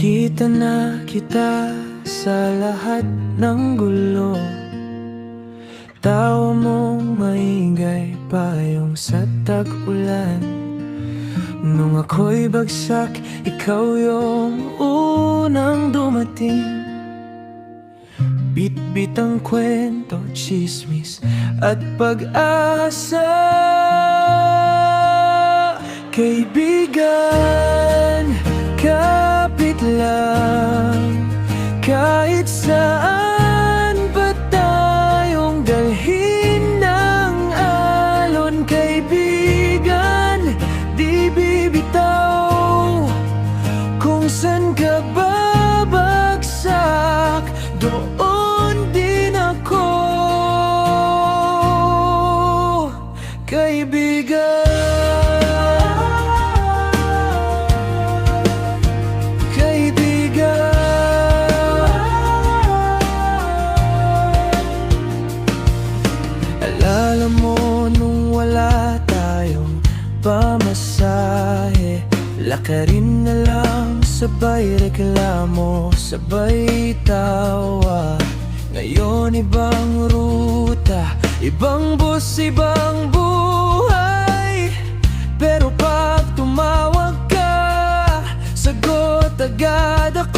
Nakita na kita sa lahat ng gulo. Tawa mong maingay payong sa tag-ulan. Nung ako'y bagsak, ikaw yung unang dumating. Bit-bit ang kwento, chismis at pag-asa. Kaibigan, kapit lang, kahit saan pa tayong dalhin ng alon. Kaibigan, di bibitaw, kung san ka babagsak, doon din ako. Kaibigan, alala mo nung wala tayong pamasahe, lakarin na lang, sabay reklamo, sabay tawa. Ngayon ibang ruta, ibang bus, ibang buhay. Pero pag tumawag ka, sagot agad ako.